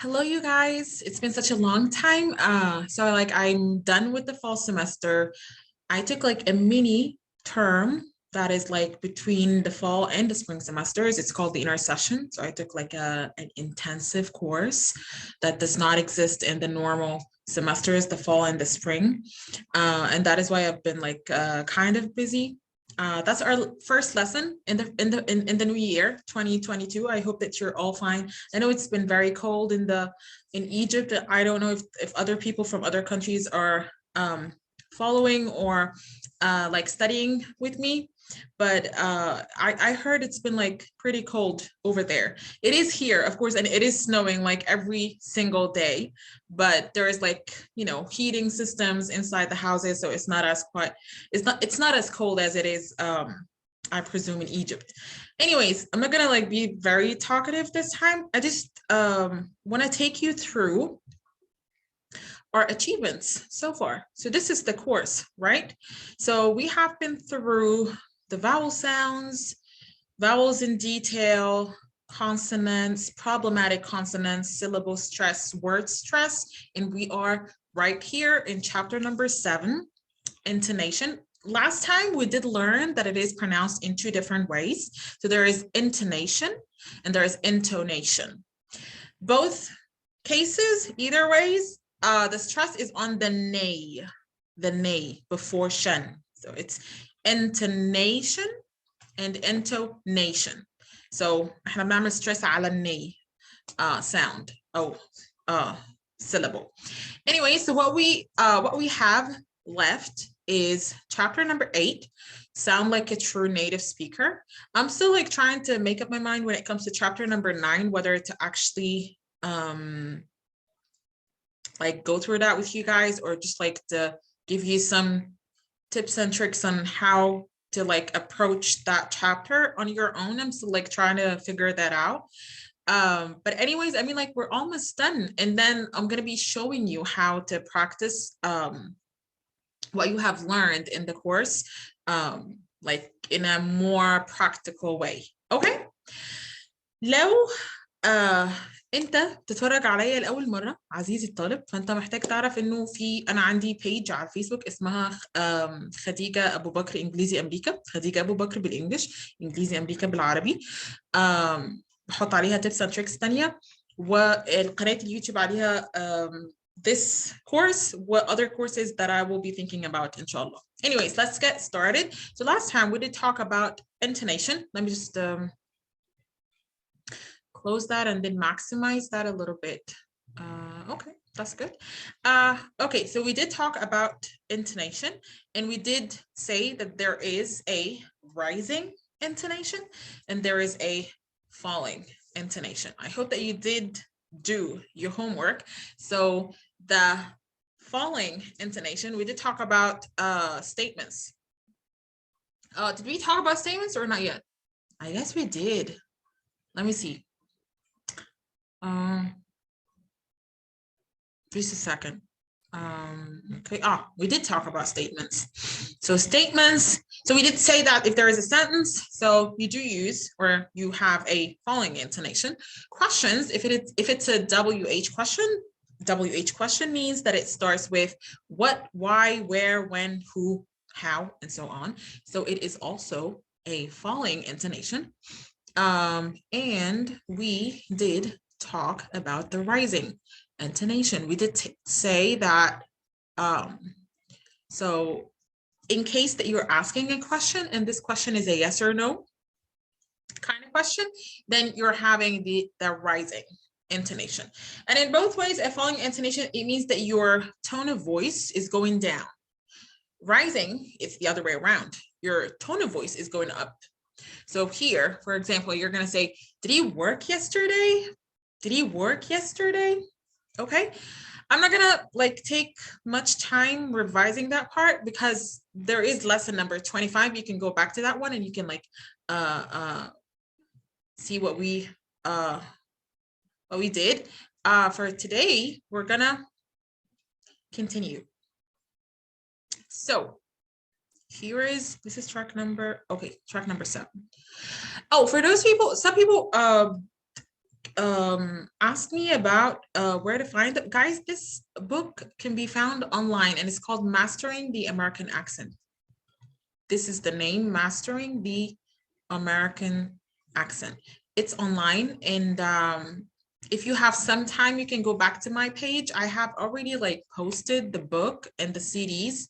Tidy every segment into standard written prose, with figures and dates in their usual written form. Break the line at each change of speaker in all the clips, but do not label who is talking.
Hello, you guys. It's been such a long time. I'm done with the fall semester. I took like a mini term that is like between the fall and the spring semesters. It's called the Intercession. So I took like an intensive course that does not exist in the normal semesters, the fall and the spring. And that is why I've been like kind of busy. That's our first lesson in the new year 2022. I hope that you're all fine. I know it's been very cold in Egypt. I don't know if other people from other countries are following or like studying with me, but I heard it's been like pretty cold over there. It is here, of course, and it is snowing like every single day, but there is like, heating systems inside the houses, so it's not as cold as it is I presume in Egypt. Anyways, I'm not gonna like be very talkative this time. I just want to take you through our achievements so far. So this is the course, right? So we have been through the vowel sounds, vowels in detail, consonants, problematic consonants, syllable stress, word stress, and we are right here in chapter number 7, intonation. Last time we did learn that it is pronounced in 2 different ways. So there is intonation and there is intonation. Both cases, either ways, the stress is on the nay before shen. So it's intonation and intonation. So احنا بنعمل stress على الني sound syllable. Anyway, so what we have left is chapter number 8, sound like a true native speaker. I'm still like trying to make up my mind when it comes to chapter number 9, whether to actually like go through that with you guys or just like to give you some tips and tricks on how to like approach that chapter on your own. I'm still like trying to figure that out. But anyways, I mean, like we're almost done, and then I'm gonna be showing you how to practice what you have learned in the course, like in a more practical way. Okay. لو انت بتتفرج عليا لاول مره عزيزي الطالب، فانت محتاج تعرف انه انا عندي بيج على الفيسبوك اسمها خديجه ابو بكر انجليزي امريكا، خديجه ابو بكر بالانجلش، انجليزي امريكا بالعربي. بحط عليها tips and tricks تانية، والقناه اليوتيوب عليها this course, what other courses that I will be thinking about, inshallah. Anyways, let's get started. So last time we did talk about intonation. Let me just close that and then maximize that a little bit. Okay, that's good. Okay, so we did talk about intonation, and we did say that there is a rising intonation and there is a falling intonation. I hope that you did do your homework. So the falling intonation, we did talk about statements. Did we talk about statements or not yet? I guess we did. Let me see. Just a second. Okay, we did talk about statements. So statements, so we did say that if there is a sentence, so you do use or you have a falling intonation. Questions, if it's a WH question means that it starts with what, why, where, when, who, how, and so on. So it is also a falling intonation. And we did talk about the rising intonation. We did say that so in case that you're asking a question and this question is a yes or no kind of question, then you're having the rising intonation. And in both ways, a falling intonation, it means that your tone of voice is going down. Rising, it's the other way around. Your tone of voice is going up. So here, for example, you're going to say, did he work yesterday? Did he work yesterday? Okay. I'm not gonna like take much time revising that part because there is lesson number 25. You can go back to that one and you can like see what we did. For today, we're gonna continue. So this is track number 7. Oh, for those people, some people asked me about where to find it. Guys, this book can be found online and it's called Mastering the American Accent. This is the name, Mastering the American Accent. It's online, and if you have some time, you can go back to my page. I have already like posted the book and the CDs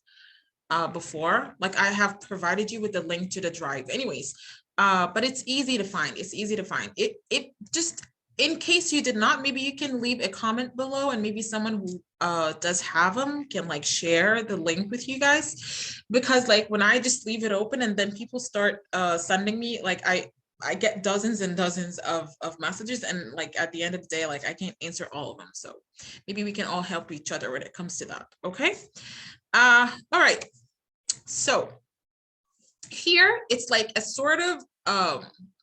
before. Like I have provided you with the link to the drive. Anyways, but it's easy to find. It's easy to find. It just, in case you did not, maybe you can leave a comment below, and maybe someone who does have them can like share the link with you guys, because like when I just leave it open and then people start sending me, like I get dozens and dozens of messages, and like at the end of the day, like I can't answer all of them. So maybe we can all help each other when it comes to that. Okay. All right. So here it's like a sort of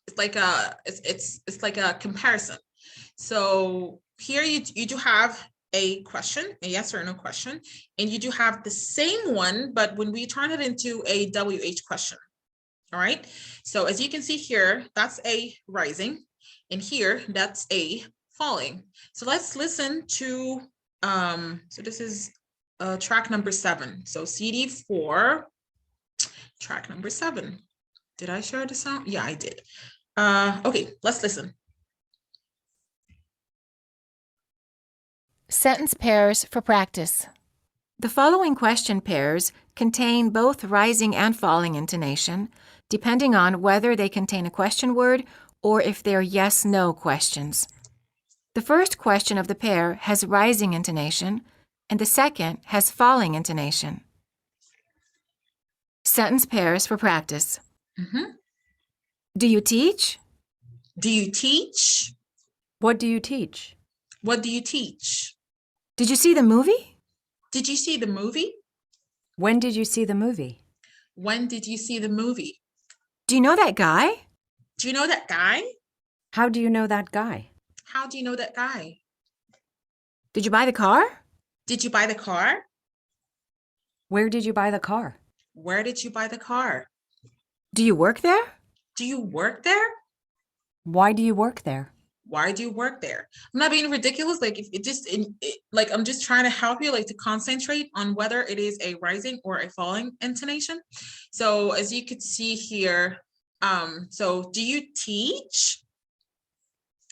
it's like a it's like a comparison. So here you do have a question, a yes or no question, and you do have the same one, but when we turn it into a WH question. All right. So as you can see here, that's a rising, and here that's a falling. So let's listen to so this is track number 7. So CD4, track number 7. Did I share the sound? Yeah, I did. Okay, let's listen.
Sentence pairs for practice. The following question pairs contain both rising and falling intonation, depending on whether they contain a question word or if they're yes-no questions. The first question of the pair has rising intonation, and the second has falling intonation. Sentence pairs for practice. Do you teach?
Do you teach?
What do you teach?
What do you teach?
Did you see the movie?
Did you see the movie?
When did you see the movie?
When did you see the movie?
Do you know that guy?
Do you know that guy?
How do you know that guy?
How do you know that guy?
Did you buy the car?
Did you buy the car?
Where did you buy the car?
Where did you buy the car?
Do you work there?
Do you work there?
Why do you work there?
Why do you work there? I'm not being ridiculous. Like if it just like I'm just trying to help you like to concentrate on whether it is a rising or a falling intonation. So as you could see here, so do you teach?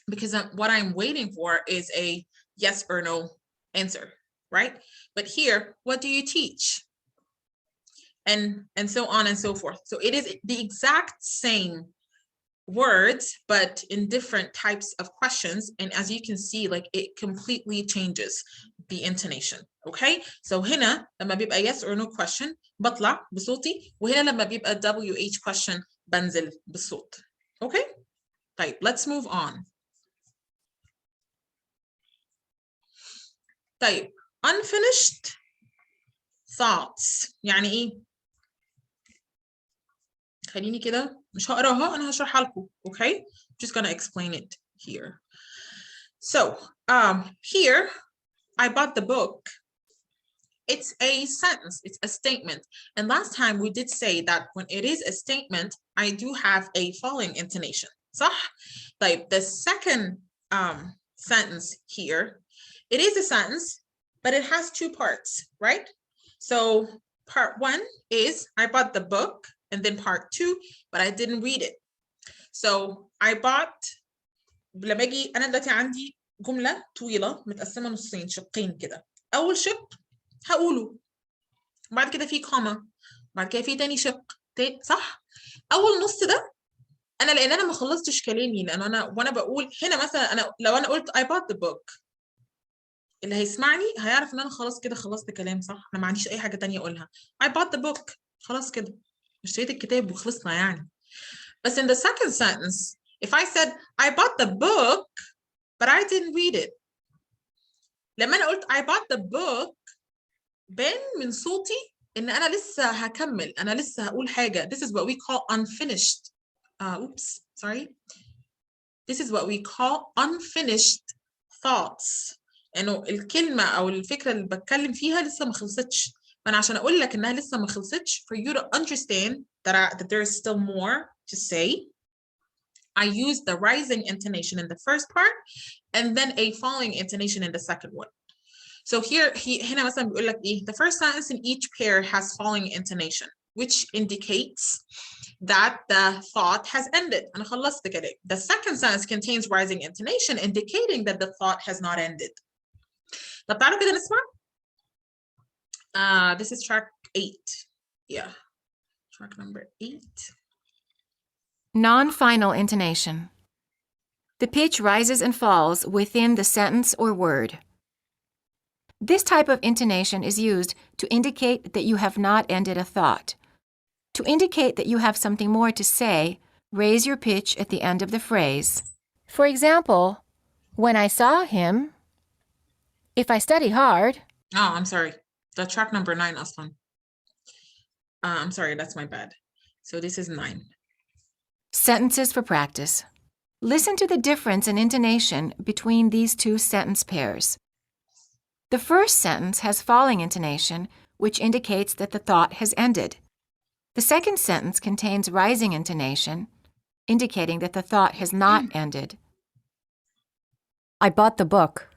Because what I'm waiting for is a yes or no answer, right? But here, what do you teach? And so on and so forth. So it is the exact same words, but in different types of questions. And as you can see, like it completely changes the intonation. Okay, so هنا لما بيبقى yes or no question بطلع بصوتي، وهنا لما بيبقى WH question بنزل بالصوت. Okay, طيب let's move on. طيب unfinished thoughts يعني ايه؟ خليني كده مش هقراها، انا هشرحها لكم. Okay, just gonna explain it here. So here I bought the book. It's a sentence, it's a statement, and last time we did say that when it is a statement I do have a falling intonation. صح؟ طيب the second sentence here, it is a sentence but it has two parts, right? So part 1 is I bought the book, and then part 2, but I didn't read it. So I bought، لما اجي انا دلوقتي عندي جمله طويله متقسمه نصين، شقين كده. اول شق هقوله، بعد كده في كوما، بعد كده في تاني شق صح؟ اول نص ده انا لان انا ما خلصتش كلامي، لان انا وانا بقول هنا مثلا انا لو انا قلت I bought the book، اللي هيسمعني هيعرف ان انا خلاص كده خلصت كلام صح؟ انا ما عنديش اي حاجه تانية اقولها. I bought the book، خلاص كده اشتريت الكتاب وخلصنا يعني. But in the second sentence, if I said I bought the book but I didn't read it، لما انا قلت I bought the book بان من صوتي ان انا لسه هكمل، انا لسه هقول حاجه. This is what we call unfinished oops sorry this is what we call unfinished thoughts، انه الكلمه او الفكره اللي بتكلم فيها لسه ما خلصتش. فانا عشان اقول لك انها لسه ما خلصتش for you to understand that there is still more to say، I use the rising intonation in the first part and then a falling intonation in the second one. So here هنا مثلا بيقول لك ايه, the first sentence in each pair has falling intonation, which indicates that the thought has ended. أنا خلصت كده. The second sentence contains rising intonation, indicating that the thought has not ended. طب تعالوا كده نسمع. This is track 8. Yeah, track number 8.
Non-final intonation. The pitch rises and falls within the sentence or word. This type of intonation is used to indicate that you have not ended a thought. To indicate that you have something more to say, raise your pitch at the end of the phrase. For example, when I saw him, if I study hard.
Oh, I'm sorry. The track number 9 أصلا. I'm sorry, that's my bad. So this is 9.
Sentences for practice. Listen to the difference in intonation between these two sentence pairs. The first sentence has falling intonation, which indicates that the thought has ended. The second sentence contains rising intonation, indicating that the thought has not ended.
I bought the book.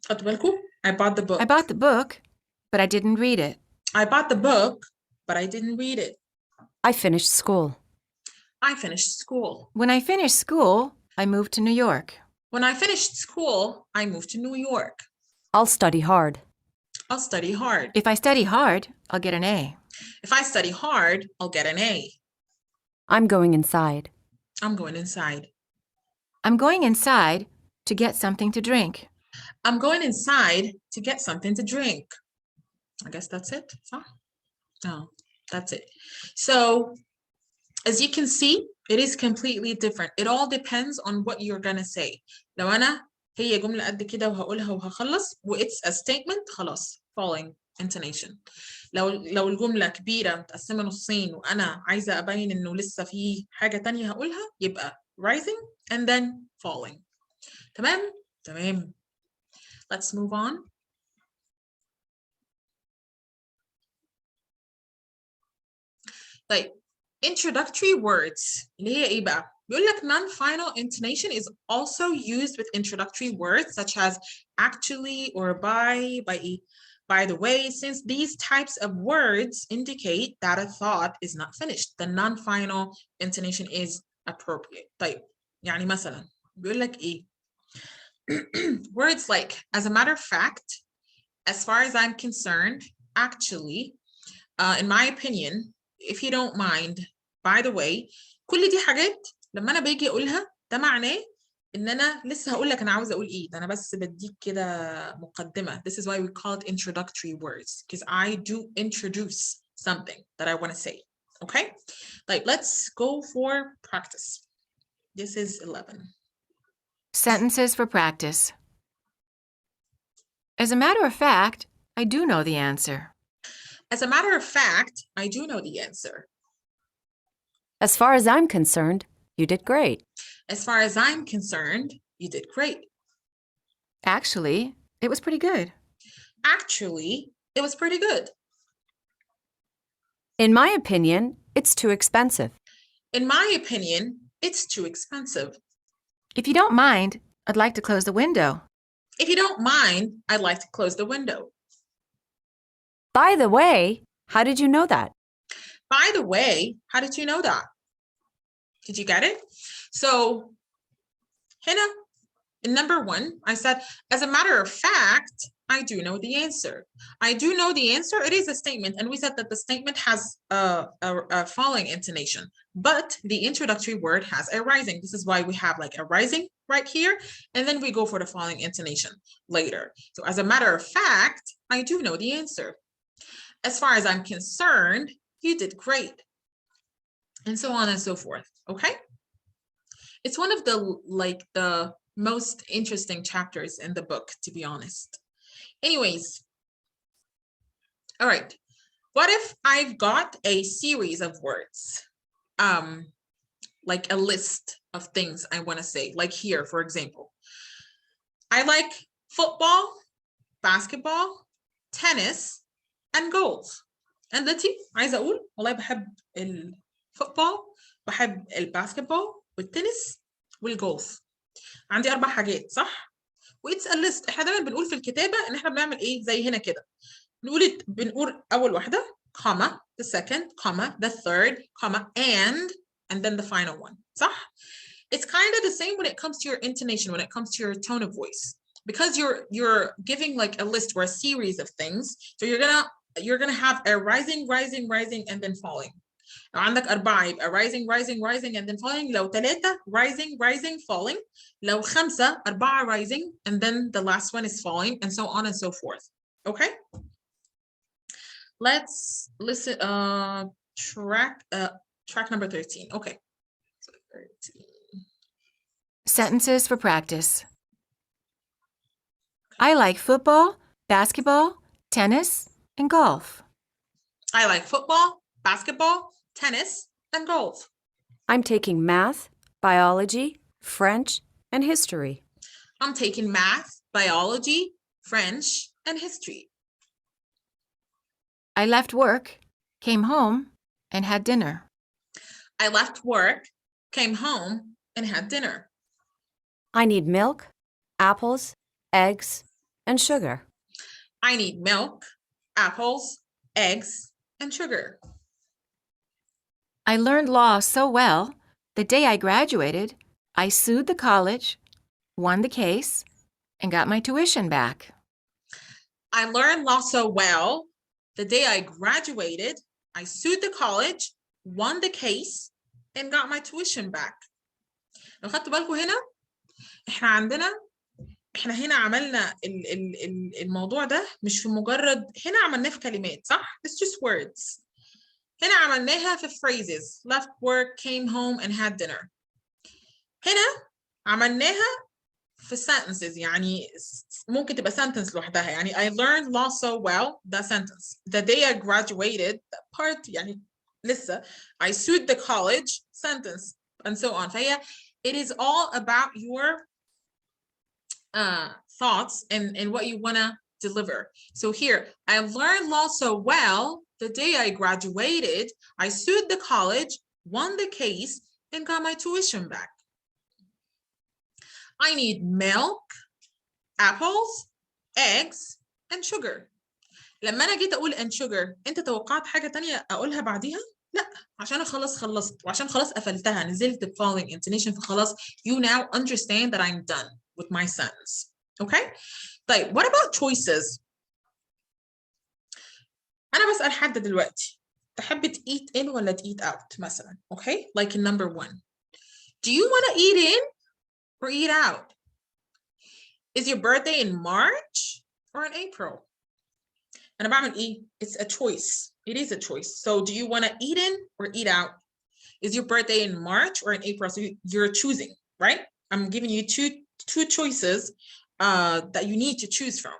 خدوا بالكم? I bought the book.
I bought the book, but I didn't read it.
I bought the book, but I didn't read it.
I finished school.
I finished school.
When I finished school, I moved to New York.
When I finished school, I moved to New York.
I'll study hard.
I'll study hard.
If I study hard, I'll get an A.
If I study hard, I'll get an A.
I'm going inside.
I'm going inside.
I'm going inside to get something to drink.
I'm going inside to get something to drink. I guess that's it. No, that's it. So as you can see, it is completely different. It all depends on what you're gonna say. لو أنا هي جملة قد كده وهقولها وهخلص it's a statement خلاص falling intonation. لو الجملة كبيرة متقسمة نصين وأنا عايزة أبين إنه لسه في حاجة تانية هقولها يبقى rising and then falling. تمام؟ تمام. Let's move on. طيب introductory words اللي هي ايه بقى؟ بيقول لك non-final intonation is also used with introductory words such as actually or by the way, since these types of words indicate that a thought is not finished. The non-final intonation is appropriate. طيب يعني مثلا بيقول لك ايه؟ Words like as a matter of fact, as far as I'm concerned, actually, in my opinion, if you don't mind, by the way, كل دي حاجات لما انا باجي اقولها ده معناه ان انا لسه هقول لك انا عاوزه اقول ايه. ده انا بس بديك كده مقدمه. This is why we call it introductory words, because I do introduce something that I want to say. Okay? Like let's go for practice. This is 11.
Sentences for practice. As a matter of fact, I do know the answer.
As a matter of fact, I do know the answer.
As far as I'm concerned, you did great.
As far as I'm concerned, you did great.
Actually, it was pretty good.
Actually, it was pretty good.
In my opinion, it's too expensive.
In my opinion, it's too expensive.
If you don't mind, I'd like to close the window.
If you don't mind, I'd like to close the window.
By the way, how did you know that?
By the way, how did you know that? Did you get it? So, Hannah, in number 1, I said, as a matter of fact, I do know the answer. I do know the answer. It is a statement. And we said that the statement has a falling intonation, but the introductory word has a rising. This is why we have like a rising right here. And then we go for the falling intonation later. So as a matter of fact, I do know the answer. As far as I'm concerned, you did great. And so on and so forth. Okay. It's one of the most interesting chapters in the book, to be honest. Anyways, all right. What if I've got a series of words, like a list of things I want to say, like here, for example, I like football, basketball, tennis, and golf. And let's see, عايزة أقول والله بحب الفوتبول, بحب الباسكتبول والتنس, والجولف. عندي 4 حاجات صح؟ واتس ا ليست. احنا دايما بنقول في الكتابه ان احنا بنعمل ايه زي هنا كده. بنقول اول واحده comma, the second comma, the third comma, and then the final one. صح؟ It's kind of the same when it comes to your intonation, when it comes to your tone of voice, because you're giving like a list or a series of things. So you're gonna have a rising, rising, rising, and then falling. لو عندك 4 يبقى rising, rising, rising, and then falling. لو 3 rising, rising, falling. لو 5 4 rising, and then the last one is falling, and so on and so forth. Okay? Let's listen. Track number 13. Okay. So 13.
Sentences for practice. I like football, basketball, tennis, and golf.
I like football, basketball, tennis, and golf.
I'm taking math, biology, French, and history.
I'm taking math, biology, French, and history.
I left work, came home, and had dinner.
I left work, came home, and had dinner.
I need milk, apples, eggs, and sugar.
I need milk, apples, eggs, and sugar.
I learned law so well, the day I graduated, I sued the college, won the case, and got my tuition back.
I learned law so well, the day I graduated, I sued the college, won the case, and got my tuition back. لو خدتوا بالكم هنا احنا هنا عملنا الموضوع ده مش في مجرد هنا عملناه في كلمات صح؟ It's just words. هنا عملناها في phrases. Left work, came home, and had dinner. هنا عملناها في sentences. يعني ممكن تبقى sentence لوحدها. يعني I learned law so well, that sentence. The day I graduated, that part يعني لسه. I sued the college, sentence, and so on. فهي it is all about your thoughts and what you want to deliver. So here, I learned law so well, the day I graduated, I sued the college, won the case, and got my tuition back. I need milk, apples, eggs, and sugar. لما أنا جيت أقول and sugar، أنت توقعت حاجة تانية أقولها بعديها؟ لا، عشان أنا خلصت وعشان خلاص قفلتها نزلت ب following intonation فخلاص you now understand that I'm done with my sentence. Okay? طيب what about choices؟ أنا بسأل حد دلوقتي تحب eat in ولا eat out مثلا. Okay? Like in number 1. Do you want to eat in or eat out? Is your birthday in March or in April? أنا بعمل إيه؟ It's a choice. It is a choice. So do you want to eat in or eat out? Is your birthday in March or in April? So you're choosing, right? I'm giving you two choices that you need to choose from.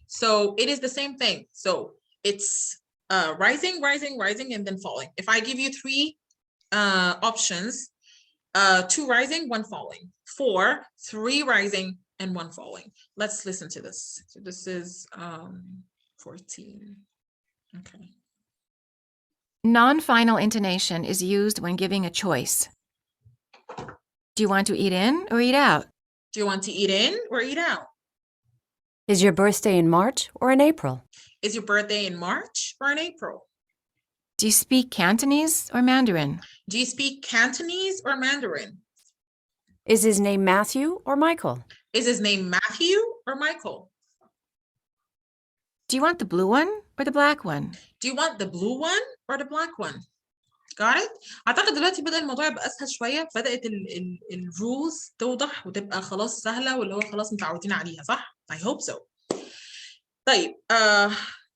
So it is the same thing. So it's rising, rising, rising, and then falling. If I give you 3 options, 2 rising, 1 falling. 4, 3 rising, and 1 falling. Let's listen to this. So this is 14. Okay.
Non-final intonation is used when giving a choice. Do you want to eat in or eat out?
Do you want to eat in or eat out?
Is your birthday in March or in April?
Is your birthday in March or in April?
Do you speak Cantonese or Mandarin?
Do you speak Cantonese or Mandarin?
Is his name Matthew or Michael?
Is his name Matthew or Michael?
Do you want the blue one or the black one?
Do you want the blue one or the black one? Got it? أعتقد دلوقتي بدأ الموضوع يبقى أسهل شوية، بدأت الrules توضح وتبقى خلاص سهلة واللي هو خلاص متعودين عليها صح؟ I hope so. طيب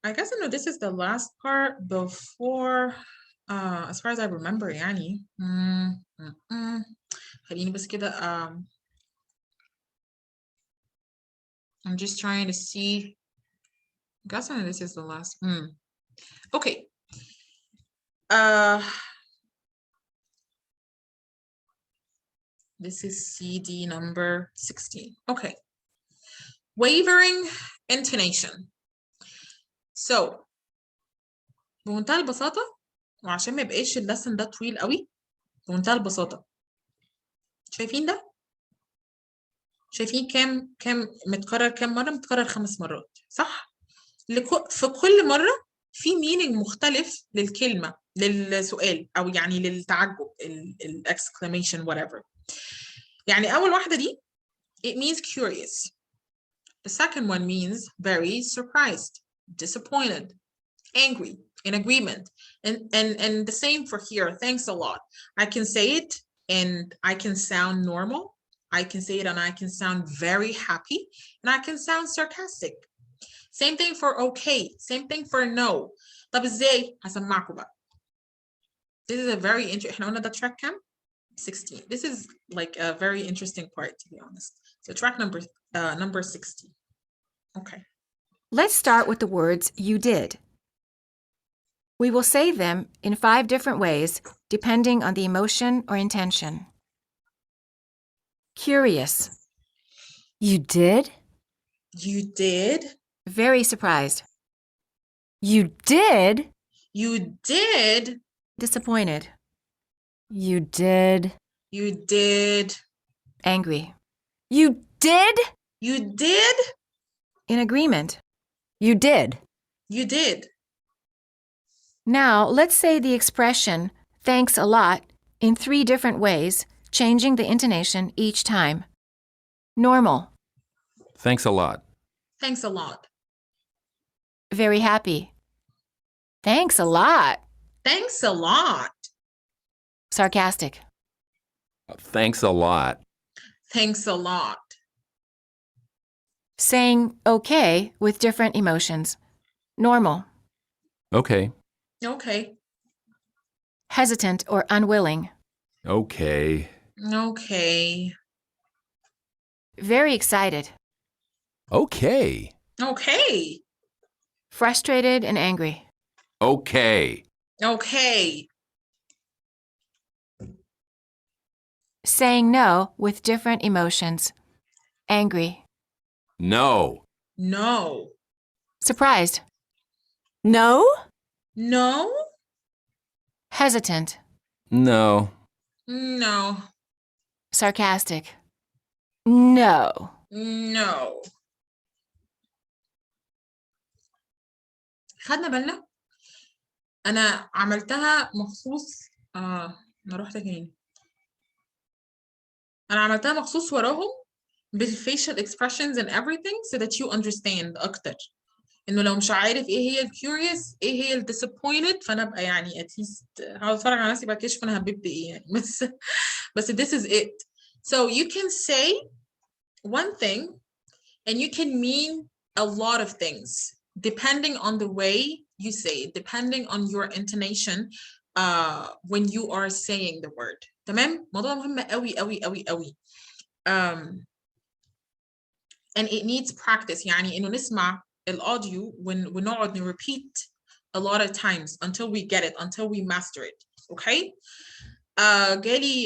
I guess I know this is the last part before as far as I remember يعني خليني بس كده I'm just trying to see. I guess I know this is the last. Okay. This is CD number 16. Okay. Wavering intonation. So بمنتهى البساطة وعشان ما يبقاش اللسن ده طويل قوي، بمنتهى البساطة شايفين ده؟ شايفين كام متكرر كام مرة؟ متكرر 5 مرات، صح؟ في كل مرة في meaning مختلف للكلمة، للسؤال أو يعني للتعجب، exclamation whatever. يعني أول واحدة دي it means curious. The second one means very surprised, disappointed, angry, in agreement. And the same for here, thanks a lot. I can say it and I can sound normal. I can say it and I can sound very happy, and I can sound sarcastic. Same thing for okay, same thing for no. طب ازاي؟ هسمعكم بقى. This is a very interesting. احنا قلنا ده track كام؟ 16. This is like a very interesting part, to be honest. So track number 16. Okay.
Let's start with the words you did. We will say them in 5 different ways, depending on the emotion or intention. Curious.
You did?
You did.
Very surprised.
You did?
You did.
Disappointed.
You did?
You did.
Angry.
You did?
You did.
In agreement.
You did.
You did.
Now, let's say the expression, thanks a lot, in 3 different ways, changing the intonation each time. Normal.
Thanks a lot.
Thanks a lot.
Very happy. Thanks a lot.
Thanks a lot.
Sarcastic.
Thanks a lot.
Thanks a lot.
Saying okay with different emotions. Normal.
Okay.
Okay.
Hesitant or unwilling.
Okay.
Okay.
Very excited.
Okay.
Okay.
Frustrated and angry.
Okay.
Okay.
Saying no with different emotions. Angry.
No.
No.
Surprised.
No?
No.
Hesitant.
No.
No.
Sarcastic. No.
No. خدنا بالنا؟ أنا عملتها مخصوص. أنا رحت تاني. أنا عملتها مخصوص وراهم بالfacial expressions and everything so that you understand أكتر. إنه لو مش عارف إيه هي curious، إيه هي disappointed، فأنا أبقى يعني at least هقعد أتفرج على نفسي بكتشف أنا هببت إيه يعني. بس this is it. So you can say one thing and you can mean a lot of things depending on the way you say it, depending on your intonation when you are saying the word. تمام؟ موضوع مهم قوي قوي قوي قوي. And it needs practice. يعني إنه نسمع الأوديو ونقعد repeat a lot of times until we get it, until we master it. Okay? جالي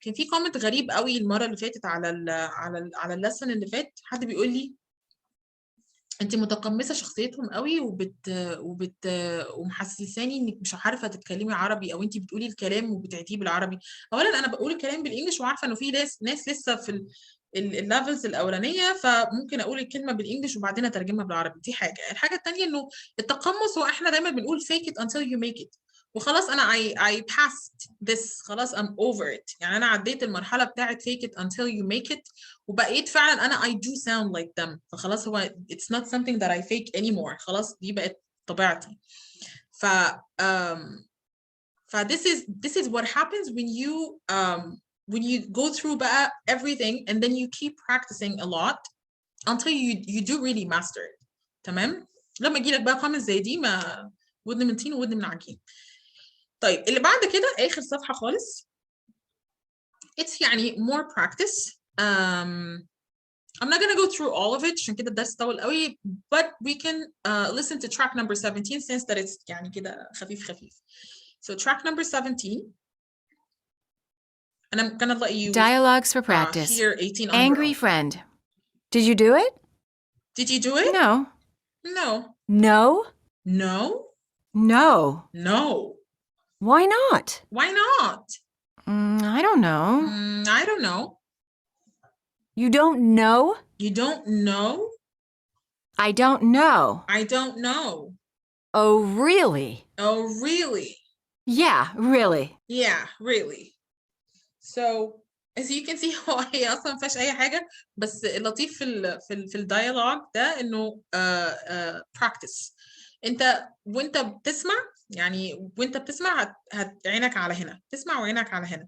كان في كومنت غريب قوي المره اللي فاتت على اللسن اللي فات. حد بيقول لي انت متقمصه شخصيتهم قوي ومحسساني انك مش عارفه تتكلمي عربي، او انت بتقولي الكلام وبتعيديه بالعربي. اولا انا بقول الكلام بالانجلش وعارفه انه في ناس لسه في الليفلز الاولانيه، فممكن اقول الكلمه بالانجلش وبعدين اترجمها بالعربي. دي حاجه. الحاجه الثانيه انه التقمص هو احنا دايما بنقول fake it until you make it، وخلاص انا I passed this، خلاص I'm over it. يعني انا عديت المرحله بتاعه fake it until you make it وبقيت فعلا انا I do sound like them، فخلاص هو it's not something that I fake anymore، خلاص دي بقت طبيعتي. ف this is what happens when you go through بقى everything and then you keep practicing a lot until you do really master it. تمام؟ لما يجي لك بقى comments زي دي ما ودن من طين وودن من عجين. طيب اللي بعد كده آخر صفحة خالص. It's يعني more practice. I'm not gonna go through all of it عشان كده الدرس طول قوي, but we can listen to track number 17 since that it's يعني كده خفيف. So track number 17. And I'm gonna let you
Dialogues for practice.
hear 18 on
Angry
your own.
friend.
Did you do it?
Did you do it?
No.
No.
No?
No.
No.
No.
Why not?
Why not?
I don't know.
I don't know.
You don't know?
You don't know?
I don't know.
I don't know.
Oh, really?
Oh, really?
Yeah, really.
Yeah, really. So as you can see هو هي اصلا ما فيهاش اي حاجه، بس اللطيف في الديالوج ده انه practice. انت وانت بتسمع، يعني وانت بتسمع عينك على هنا، تسمع وعينك على هنا.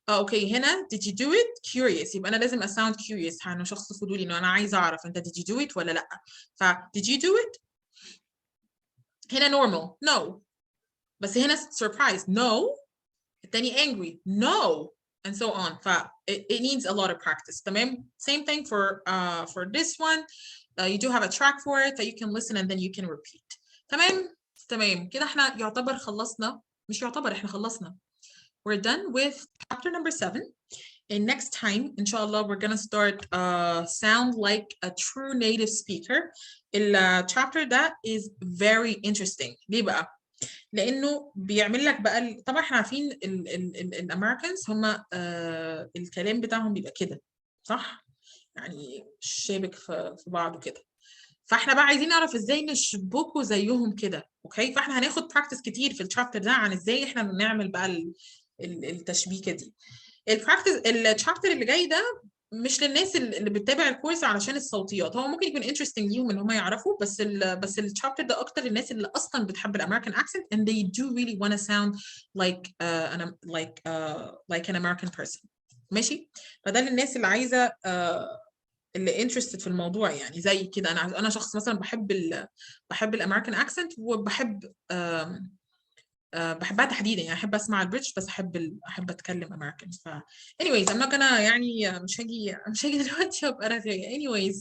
اوكي هنا did you do it curious، يبقى انا لازم sound curious، انا شخص فضولي انه انا عايزه اعرف انت did you do it ولا لا. ف did you do it؟ هنا normal no، بس هنا surprise no، التاني angry no and so on. It needs a lot of practice. تمام. Same thing for this one. You do have a track for it that you can listen and then you can repeat. تمام كده احنا يعتبر خلصنا، مش يعتبر احنا خلصنا. We're done with chapter number 7. And next time, inshallah, we're gonna start sound like a true native speaker. Chapter that is very interesting. ليه بقى؟ لانه بيعمل لك بقى طبعا احنا عارفين الامريكانز هم الكلام بتاعهم بيبقى كده صح، يعني شابك في بعضه كده. فاحنا بقى عايزين نعرف ازاي نشبكه زيهم كده. اوكي فاحنا هناخد براكتس كتير في الشابتر ده عن ازاي احنا نعمل بقى التشبيكه دي. البراكتس الشابتر اللي جاي ده مش للناس اللي بتتابع الكورس علشان الصوتيات، هو ممكن يكون interesting ليهم ان هم يعرفوا، بس الشابتر ده اكتر للناس اللي اصلا بتحب الامريكان accent and they do really want to sound like an American person. ماشي. فده للناس اللي عايزه اللي interested في الموضوع، يعني زي كده انا شخص مثلا بحب الامريكان accent وبحب بحبها تحديدا، يعني احب اسمع البريتش بس احب اتكلم امريكان. ف anyways I'm not gonna يعني مش هاجي دلوقتي ابقى رغاية. anyways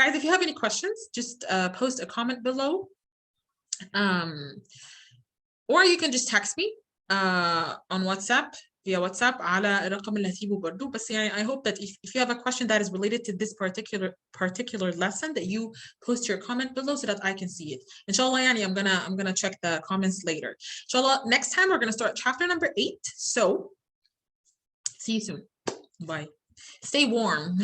guys if you have any questions just post a comment below or you can just text me on WhatsApp via WhatsApp على الرقم اللي هسيبه برضو. بس يعني I hope that if you have a question that is related to this particular lesson that you post your comment below so that I can see it. Inshallah يعني I'm gonna check the comments later. Inshallah next time we're gonna start chapter number 8. So see you soon. Bye. Stay warm.